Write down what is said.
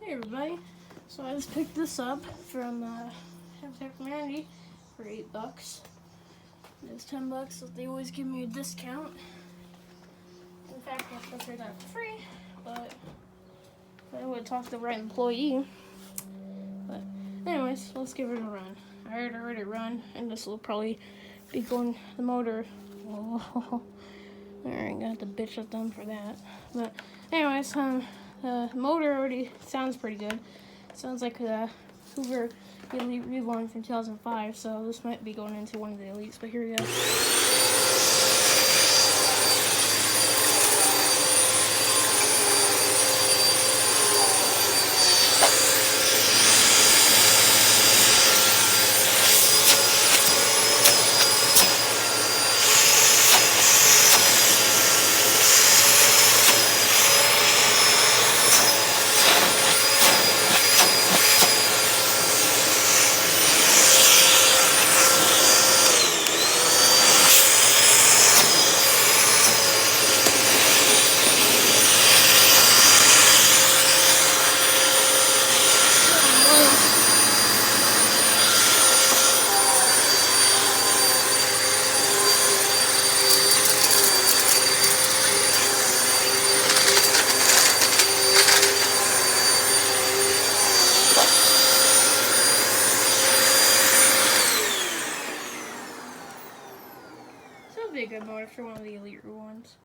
Hey everybody, so I just picked this up from Habitat for Humanity for $8. It's $10, so they always give me a discount. In fact, I thought they got it for free, but I would talk to the right employee. But anyways, let's give it a run. I already run, and this will probably be going the motor. Oh, alright, got to bitch at them for that. But anyways, the motor already sounds pretty good. It sounds like the Hoover Elite Reborn from 2005, so this might be going into one of the Elites, but here we go. This would be a good motor for one of the Elite ones.